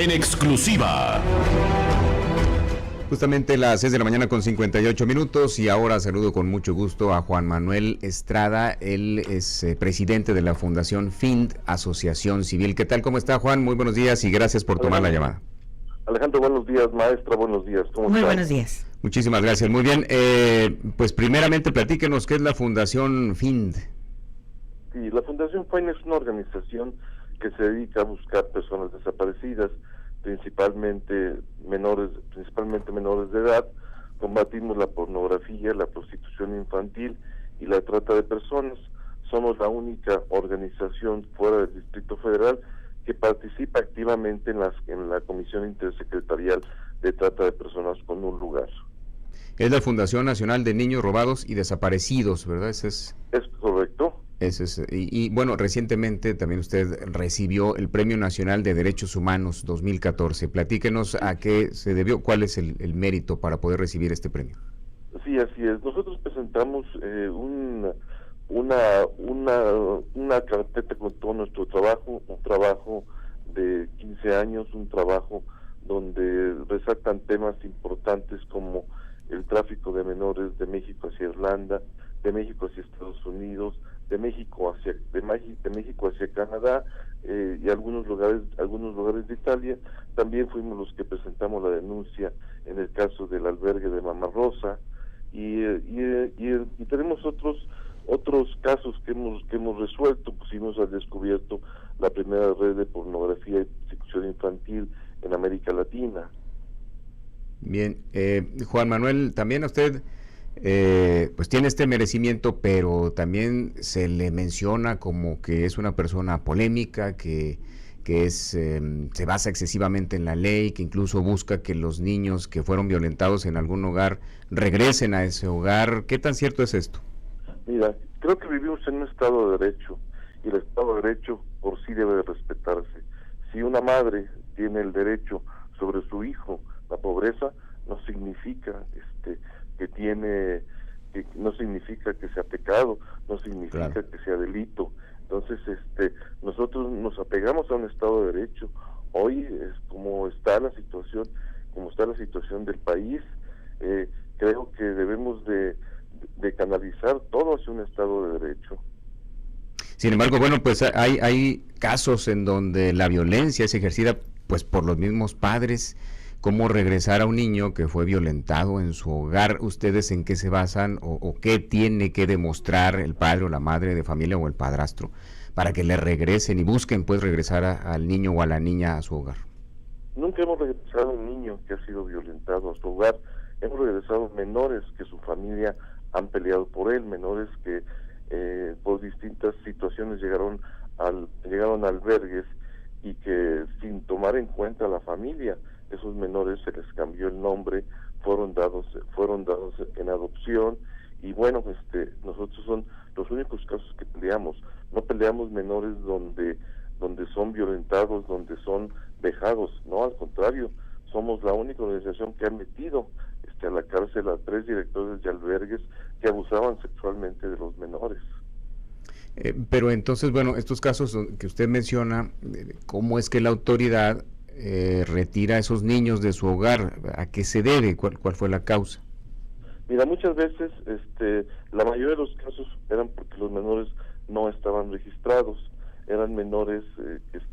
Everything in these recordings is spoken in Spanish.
en exclusiva. Justamente las 6 de la mañana con 58 minutos y ahora saludo con mucho gusto a Juan Manuel Estrada. Él es presidente de la Fundación FIND, Asociación Civil. ¿Qué tal? ¿Cómo está, Juan? Muy buenos días y gracias por tomar la llamada. Alejandro, buenos días. Maestra, buenos días. ¿Cómo Muy está? buenos días. Muchísimas gracias. Muy bien. Pues primeramente platíquenos qué es la Fundación FIND. Sí, la Fundación FIND es una organización que se dedica a buscar personas desaparecidas, principalmente menores de edad. Combatimos la pornografía, la prostitución infantil y la trata de personas. Somos la única organización fuera del Distrito Federal que participa activamente en la Comisión Intersecretarial de Trata de Personas con un lugar. Es la Fundación Nacional de Niños Robados y Desaparecidos, ¿verdad? Es correcto. Bueno, recientemente también usted recibió el Premio Nacional de Derechos Humanos 2014. Platíquenos a qué se debió, cuál es el mérito para poder recibir este premio. Sí, así es. Nosotros presentamos una carpeta con todo nuestro trabajo, un trabajo de 15 años, un trabajo donde resaltan temas importantes como el tráfico de menores de México hacia Irlanda, de México hacia Estados Unidos, de México hacia Canadá y algunos lugares de Italia. También fuimos los que presentamos la denuncia en el caso del albergue de Mama Rosa y tenemos otros casos que hemos resuelto. Pusimos al descubierto la primera red de pornografía y prostitución infantil en América Latina. Bien, Juan Manuel, también a usted pues tiene este merecimiento, pero también se le menciona como que es una persona polémica, que se basa excesivamente en la ley, que incluso busca que los niños que fueron violentados en algún hogar regresen a ese hogar. ¿Qué tan cierto es esto? Mira, creo que vivimos en un Estado de Derecho y el Estado de Derecho por sí debe de respetarse. Si una madre tiene el derecho sobre su hijo, la pobreza no significa no significa que sea pecado, no significa Claro. que sea delito. Entonces, nosotros nos apegamos a un Estado de Derecho. Hoy es como está la situación del país. Creo que debemos de canalizar todo hacia un Estado de Derecho. Sin embargo, bueno, pues hay casos en donde la violencia es ejercida pues por los mismos padres. ¿Cómo regresar a un niño que fue violentado en su hogar? ¿Ustedes en qué se basan o qué tiene que demostrar el padre o la madre de familia o el padrastro para que le regresen y busquen pues regresar al niño o a la niña a su hogar? Nunca hemos regresado a un niño que ha sido violentado a su hogar. Hemos regresado menores que su familia han peleado por él, menores que por distintas situaciones llegaron a albergues y que sin tomar en cuenta a la familia, esos menores se les cambió el nombre, fueron dados en adopción y bueno, nosotros son los únicos casos que peleamos. No peleamos menores donde son violentados, donde son vejados, no, al contrario, somos la única organización que ha metido a la cárcel a 3 directores de albergues que abusaban sexualmente de los menores. Pero entonces, bueno, estos casos que usted menciona, ¿cómo es que la autoridad retira a esos niños de su hogar? ¿A qué se debe? ¿Cuál fue la causa? Mira, muchas veces la mayoría de los casos eran porque los menores no estaban registrados, eran menores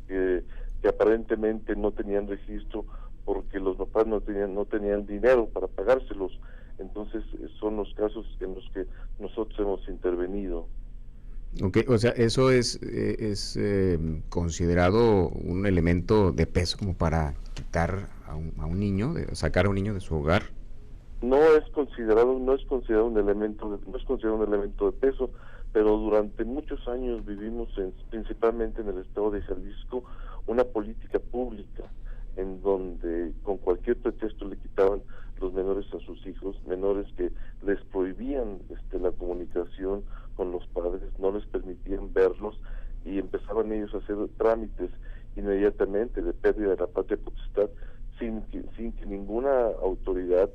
que aparentemente no tenían registro porque los papás no tenían dinero para pagárselos. Entonces son los casos en los que nosotros hemos intervenido. Okay, o sea, eso es considerado un elemento de peso como para quitar a un niño, sacar a un niño de su hogar. No es considerado un elemento de peso, pero durante muchos años vivimos principalmente en el estado de Jalisco una política pública en donde con cualquier pretexto le quitaban los menores a sus hijos, menores que les prohibían la comunicación con los padres, no les permitían verlos y empezaban ellos a hacer trámites inmediatamente de pérdida de la patria potestad sin que ninguna autoridad,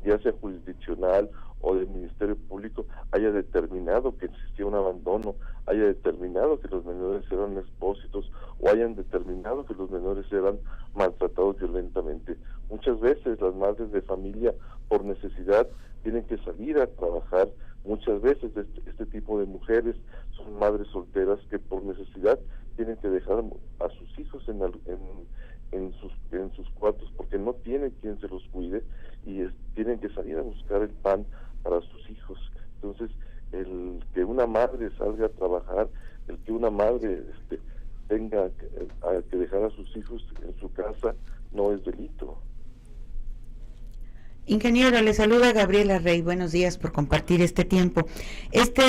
ya sea jurisdiccional o del Ministerio Público, haya determinado que existía un abandono, haya haya determinado que los menores eran expósitos o hayan determinado que los menores eran maltratados violentamente. Muchas veces las madres de familia, por necesidad, tienen que salir a trabajar. Muchas veces este tipo de mujeres son madres solteras que por necesidad tienen que dejar a sus hijos en sus cuartos porque no tienen quien se los cuide y tienen que salir a buscar el pan para sus hijos. Entonces, el que una madre salga a trabajar, el que una madre tenga que dejar a sus hijos en su casa, no es delito. Ingeniero, le saluda Gabriela Rey, buenos días por compartir este tiempo. Este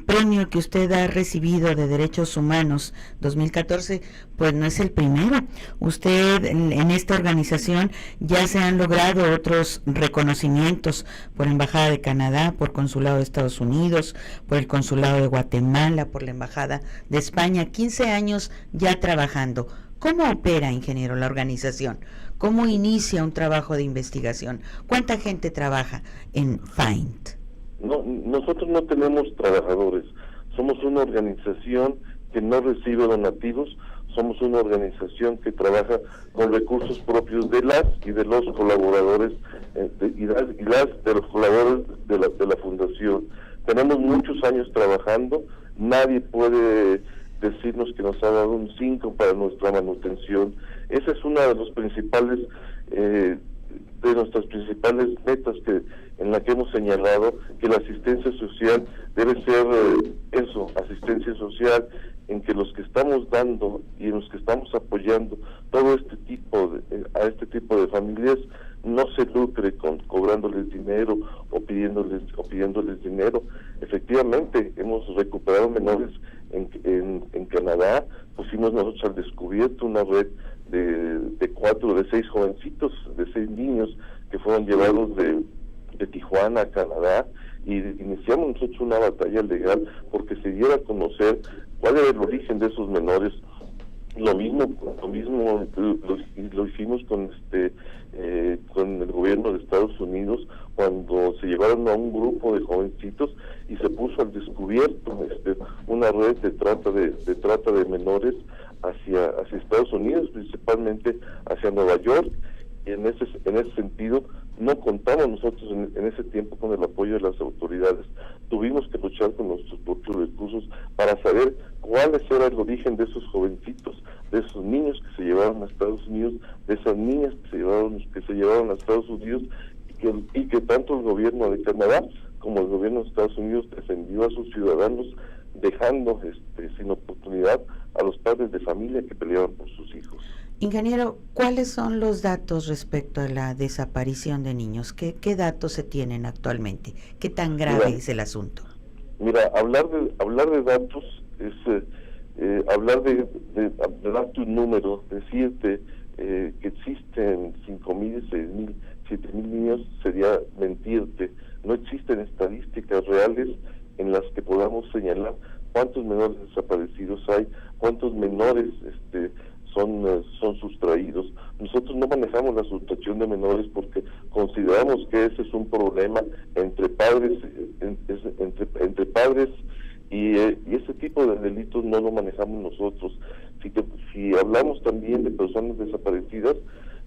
premio que usted ha recibido de Derechos Humanos 2014, pues no es el primero. Usted en esta organización ya se han logrado otros reconocimientos por la Embajada de Canadá, por Consulado de Estados Unidos, por el Consulado de Guatemala, por la Embajada de España, 15 años ya trabajando. ¿Cómo opera, ingeniero, la organización? ¿Cómo inicia un trabajo de investigación? ¿Cuánta gente trabaja en FIND? No, nosotros no tenemos trabajadores. Somos una organización que no recibe donativos. Somos una organización que trabaja con recursos propios de las y de los colaboradores y las de los colaboradores de la fundación. Tenemos muchos años trabajando. Nadie puede decirnos que nos ha dado un 5 para nuestra manutención. Esa es una de los principales de nuestras principales metas en la que hemos señalado, que la asistencia social debe ser asistencia social, en que los que estamos dando y en los que estamos apoyando todo a este tipo de familias no se lucre con cobrándoles dinero o pidiéndoles dinero. Efectivamente, hemos recuperado menores en Canadá. Pusimos nosotros al descubierto una red de 6 jovencitos, de 6 niños que fueron llevados de Tijuana a Canadá, y iniciamos nosotros una batalla legal porque se diera a conocer cuál era el origen de esos menores. Lo mismo lo hicimos con el gobierno de Estados Unidos cuando se llevaron a un grupo de jovencitos y se puso al descubierto una red de trata de menores hacia Estados Unidos, principalmente hacia Nueva York. Y en ese sentido no contamos nosotros en ese tiempo con el apoyo de las autoridades. Tuvimos que luchar con nuestros propios recursos para saber cuál era el origen de esos jovencitos, de esos niños que se llevaron a Estados Unidos, de esas niñas que se llevaron a Estados Unidos, y que tanto el gobierno de Canadá como el gobierno de Estados Unidos defendió a sus ciudadanos, dejando sin oportunidad a los padres de familia que peleaban por sus hijos. Ingeniero, ¿cuáles son los datos respecto a la desaparición de niños? ¿Qué datos se tienen actualmente? ¿Qué tan grave es el asunto? Mira, hablar de datos es hablar de darte un número, decirte que existen 5,000, 6,000, 7,000 niños sería mentirte. No existen estadísticas reales en las que podamos señalar cuántos menores desaparecidos hay, cuántos menores son sustraídos. Nosotros no manejamos la sustracción de menores porque consideramos que ese es un problema entre padres, entre padres, y ese tipo de delitos no lo manejamos nosotros. Si hablamos también de personas desaparecidas,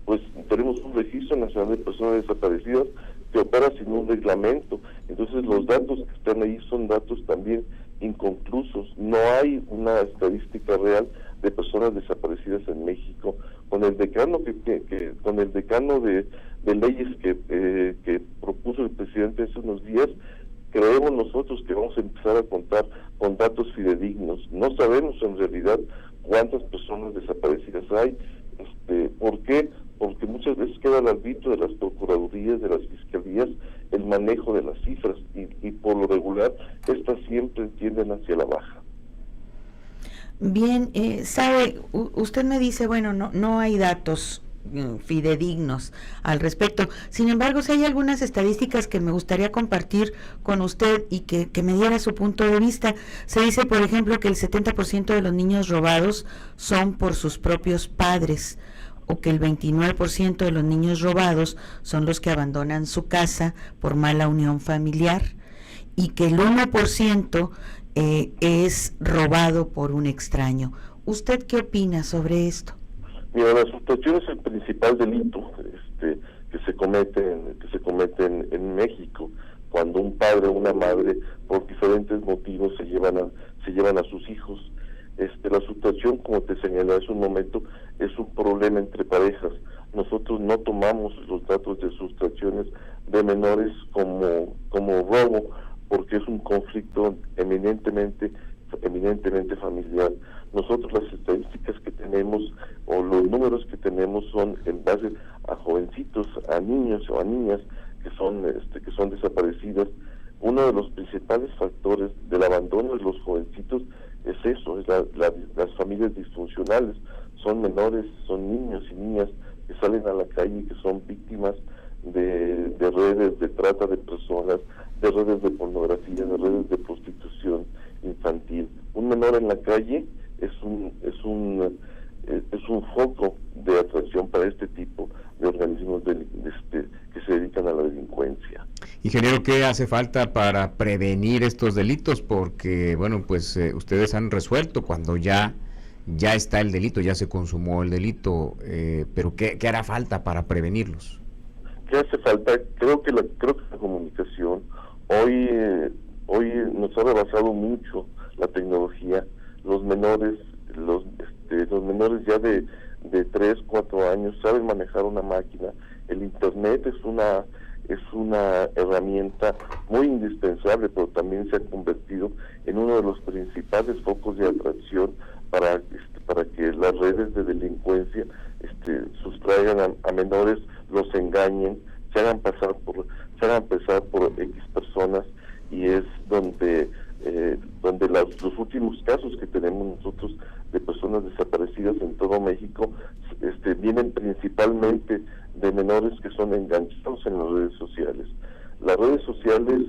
pues tenemos un registro nacional de personas desaparecidas que opera sin un reglamento. Entonces los datos que están ahí son datos también inconclusos. No hay una estadística real de personas desaparecidas en México. Con el decano de leyes que propuso el presidente hace unos días, creemos nosotros que vamos a empezar a contar con datos fidedignos. No sabemos en realidad cuántas personas desaparecidas hay. ¿Por qué? Porque muchas veces queda al arbitrio de las procuradurías, de las fiscalías, el manejo de las cifras, y por lo regular estas siempre tienden hacia la baja. Bien, sabe, usted me dice, bueno, no hay datos fidedignos al respecto. Sin embargo, si hay algunas estadísticas que me gustaría compartir con usted y que me diera su punto de vista. Se dice, por ejemplo, que el 70% de los niños robados son por sus propios padres, o que el 29% de los niños robados son los que abandonan su casa por mala unión familiar, y que el 1% es robado por un extraño. ¿Usted qué opina sobre esto? Mira, la sustracción es el principal delito que se comete en México, cuando un padre o una madre por diferentes motivos se llevan a sus hijos. La sustracción, como te señalé hace un momento, es un problema entre parejas. Nosotros no tomamos los datos de sustracciones de menores como robo, porque es un conflicto eminentemente familiar. Nosotros las estadísticas que tenemos o los números que tenemos son en base a jovencitos, a niños o a niñas que son desaparecidas. Uno de los principales factores del abandono de los jovencitos es eso, es las familias disfuncionales. Son menores, son niños y niñas que salen a la calle y que son víctimas de redes de trata de personas, de redes de pornografía, de redes de prostitución infantil. Un menor en la calle es un foco de atracción para este tipo de organismos que se dedican a la delincuencia. Ingeniero, ¿qué hace falta para prevenir estos delitos? Porque, bueno, pues ustedes han resuelto cuando ya está el delito, ya se consumó el delito, pero ¿qué hará falta para prevenirlos? ¿Qué hace falta? Creo que la comunicación hoy nos ha rebasado mucho la tecnología. Los menores ya de 3, 4 años saben manejar una máquina. El internet es una herramienta muy indispensable, pero también se ha convertido en uno de los principales focos de atracción para que las redes de delincuencia sustraigan a menores, los engañen, se hagan pasar por X personas, y es donde los últimos casos que tenemos nosotros de personas desaparecidas en todo México vienen principalmente de menores que son enganchados en las redes sociales. Las redes sociales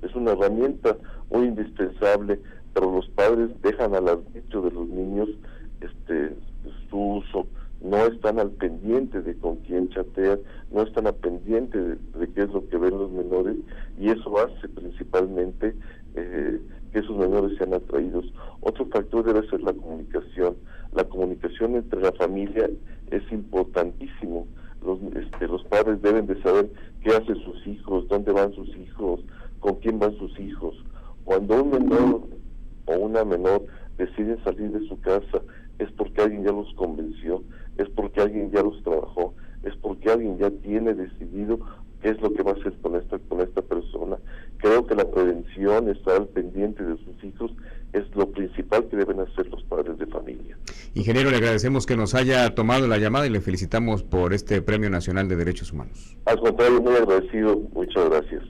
es una herramienta muy indispensable, pero los padres dejan al arbitrio de los niños su uso. No están al pendiente de con quién chatean, no están al pendiente de qué es lo que ven los menores, y eso hace principalmente que esos menores sean atraídos. Otro factor debe ser la comunicación. La comunicación entre la familia es importantísimo. Los padres deben de saber qué hacen sus hijos, dónde van sus hijos, con quién van sus hijos. Cuando un menor o una menor deciden salir de su casa, es porque alguien ya los convenció, es porque alguien ya los trabajó, es porque alguien ya tiene decidido qué es lo que va a hacer con esta persona. Creo que la prevención, estar al pendiente de sus hijos, es lo principal que deben hacer los padres de familia. Ingeniero, le agradecemos que nos haya tomado la llamada y le felicitamos por este Premio Nacional de Derechos Humanos. Al contrario, muy agradecido, muchas gracias.